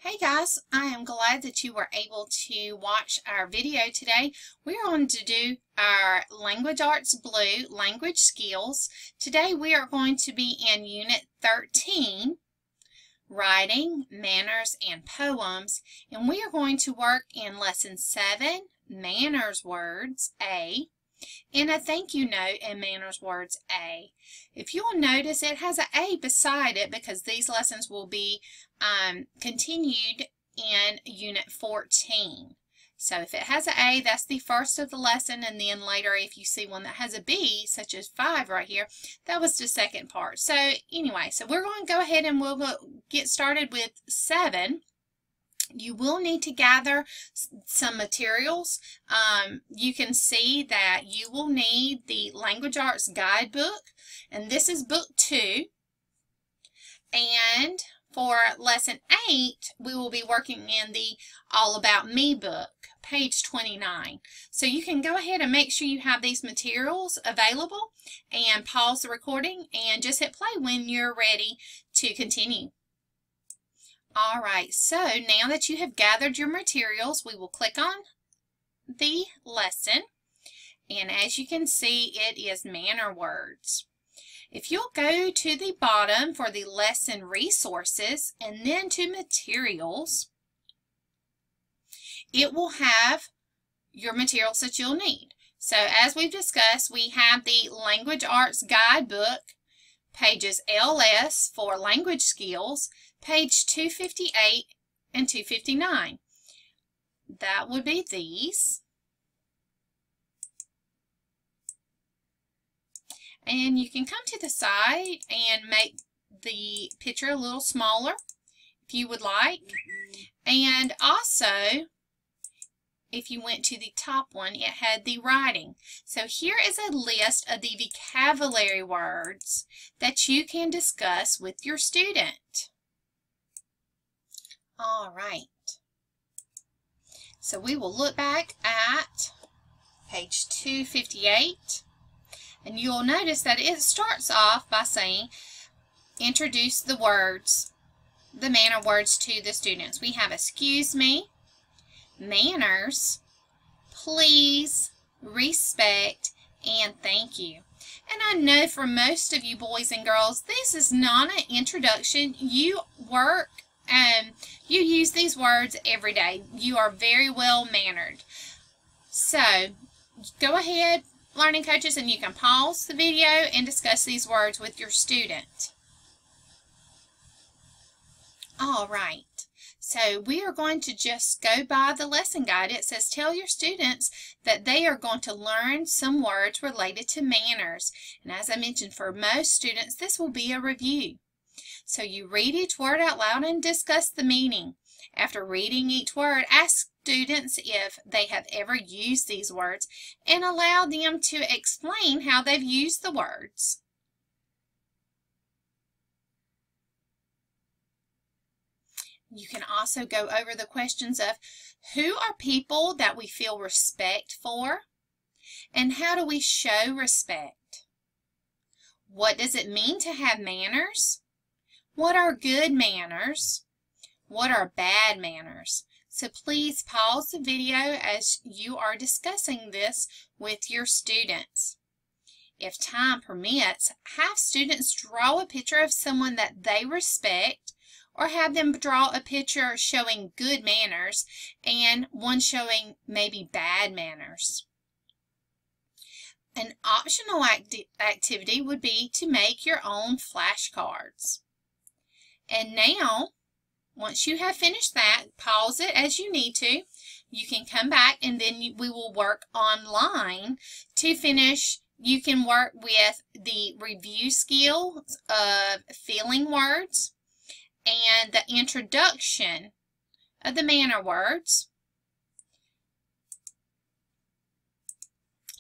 Hey guys, I am glad that you were able to watch our video today. We're going to do our Language Arts Blue language skills. Today we are going to be in Unit 13, Writing, Manners, and Poems, and we are going to work in Lesson 7, Manners Words A, and a thank you note in Manners Words A. If you'll notice, it has an A beside it because these lessons will be continued in Unit 14. So if it has an A, that's the first of the lesson, and then later if you see one that has a B, such as 5 right here, that was the second part. So anyway, so we're going to go ahead and we'll get started with 7. You will need to gather some materials. You can see that you will need the Language Arts Guidebook, and this is Book 2. And for Lesson 8, we will be working in the All About Me book, page 29. So you can go ahead and make sure you have these materials available and pause the recording and just hit play when you're ready to continue. Alright, so now that you have gathered your materials, we will click on the lesson, and as you can see, it is Manner Words. If you'll go to the bottom for the lesson resources and then to materials, it will have your materials that you'll need. So as we've discussed, we have the Language Arts Guidebook, pages LS for language skills, page 258 and 259. That would be these. And you can come to the side and make the picture a little smaller if you would like. And also, if you went to the top one, it had the writing. So here is a list of the vocabulary words that you can discuss with your student. All right. So we will look back at page 258. And you'll notice that it starts off by saying, introduce the words, the manner words to the students. We have excuse me, manners, please, respect, and thank you. And I know for most of you boys and girls, this is not an introduction. You work and you use these words every day. You are very well mannered. So go ahead, learning coaches, and you can pause the video and discuss these words with your student. All right. So we are going to just go by the lesson guide. It says tell your students that they are going to learn some words related to manners. And as I mentioned, for most students, this will be a review. So you read each word out loud and discuss the meaning. After reading each word, ask students if they have ever used these words and allow them to explain how they've used the words. You can also go over the questions of who are people that we feel respect for, and how do we show respect? What does it mean to have manners? What are good manners? What are bad manners? So please pause the video as you are discussing this with your students. If time permits, have students draw a picture of someone that they respect, or have them draw a picture showing good manners and one showing maybe bad manners. An optional activity would be to make your own flashcards. And now, once you have finished that, pause it as you need to. You can come back and then we will work online to finish. You can work with the review skills of feeling words and the introduction of the manner words.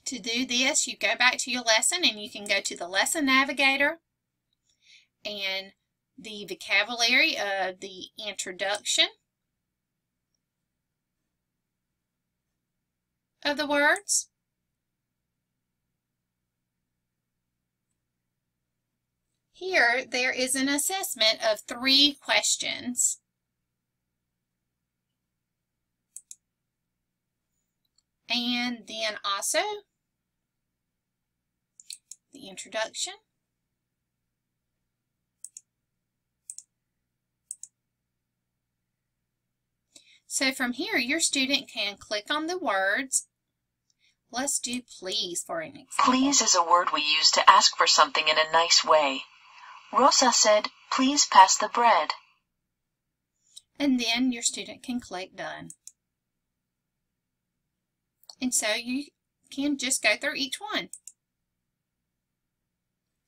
To do this, you go back to your lesson and you can go to the Lesson Navigator and the vocabulary of the introduction of the words. Here, there is an assessment of 3 questions. and then also the introduction. So from here, your student can click on the words. Let's do please for an example. Please is a word we use to ask for something in a nice way. Rosa said, please pass the bread. And then your student can click done. And so you can just go through each one.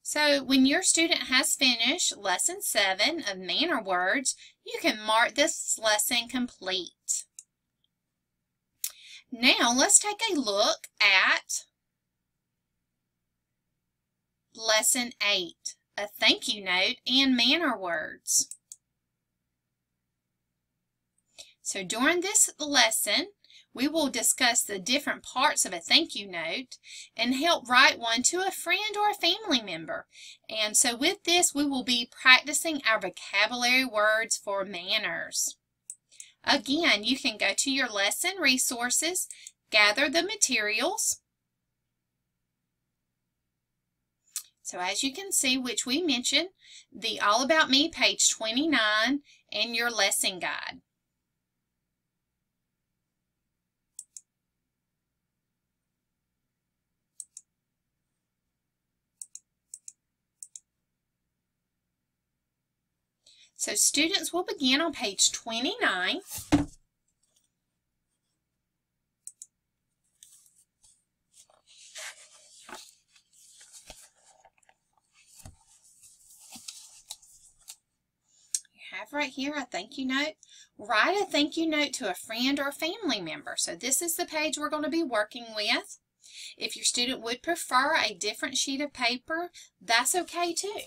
So when your student has finished Lesson 7 of manner words, you can mark this lesson complete. Now let's take a look at Lesson 8, a thank you note and manner words. So during this lesson, we will discuss the different parts of a thank you note and help write one to a friend or a family member. And so with this, we will be practicing our vocabulary words for manners. Again, you can go to your lesson resources, gather the materials. So as you can see, which we mentioned, the All About Me, page 29, and your lesson guide. So students will begin on page 29. You have right here a thank you note. Write a thank you note to a friend or family member. So this is the page we're going to be working with. If your student would prefer a different sheet of paper, that's okay too.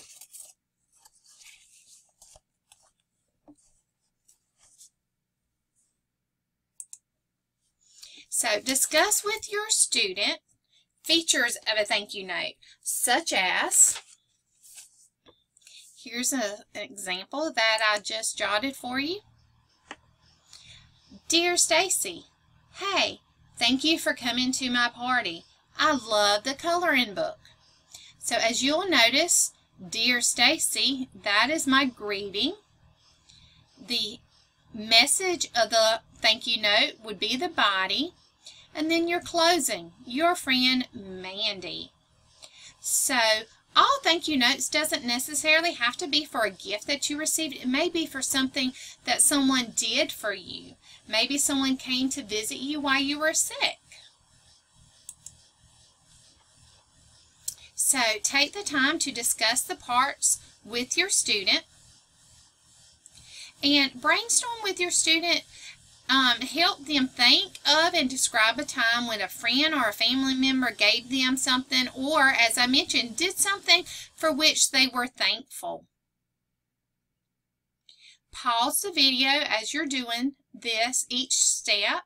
So discuss with your student features of a thank you note, such as, here's an example that I just jotted for you. Dear Stacy, hey, thank you for coming to my party. I love the coloring book. So as you'll notice, Dear Stacy, that is my greeting. The message of the thank you note would be the body. And then your closing, your friend Mandy. So all thank you notes doesn't necessarily have to be for a gift that you received. It may be for something that someone did for you. Maybe someone came to visit you while you were sick. So take the time to discuss the parts with your student and brainstorm with your student. Help them think of and describe a time when a friend or a family member gave them something, or, as I mentioned, did something for which they were thankful. Pause the video as you're doing this, each step.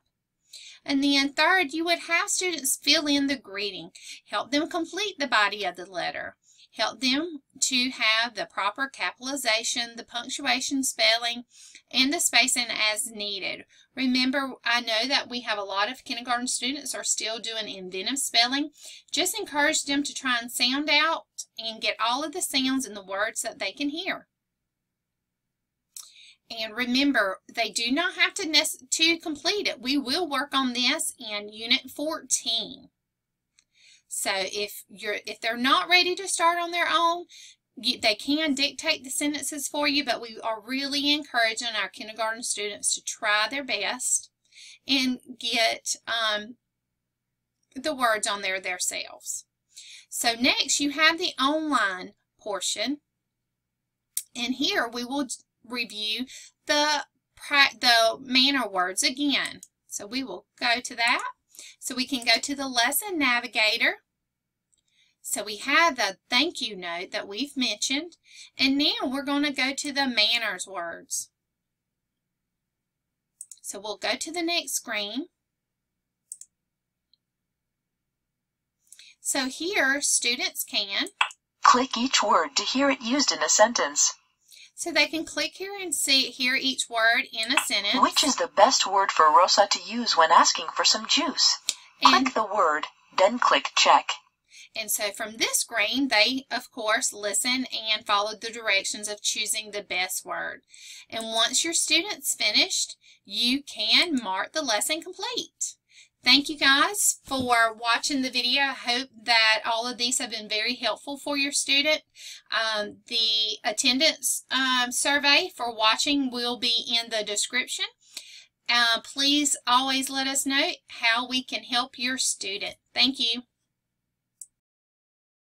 And then third, you would have students fill in the greeting. Help them complete the body of the letter. Help them to have the proper capitalization, the punctuation, spelling, and the spacing as needed. Remember, I know that we have a lot of kindergarten students are still doing inventive spelling. Just encourage them to try and sound out and get all of the sounds in the words that they can hear. And remember, they do not have to complete it. We will work on this in Unit 14. So if they're not ready to start on their own, they can dictate the sentences for you, but we are really encouraging our kindergarten students to try their best and get the words on there themselves. So next, you have the online portion, and here we will review the manner words again. So we will go to that. So we can go to the lesson navigator. So we have the thank you note that we've mentioned, and now we're going to go to the manners words. So we'll go to the next screen. So here, students can click each word to hear it used in a sentence. So they can click here and hear each word in a sentence. Which is the best word for Rosa to use when asking for some juice? Click the word, then click check. And so from this screen, they, of course, listen and follow the directions of choosing the best word. And once your student's finished, you can mark the lesson complete. Thank you guys for watching the video. I hope that all of these have been very helpful for your student. The attendance survey for watching will be in the description. Please always let us know how we can help your student. Thank you.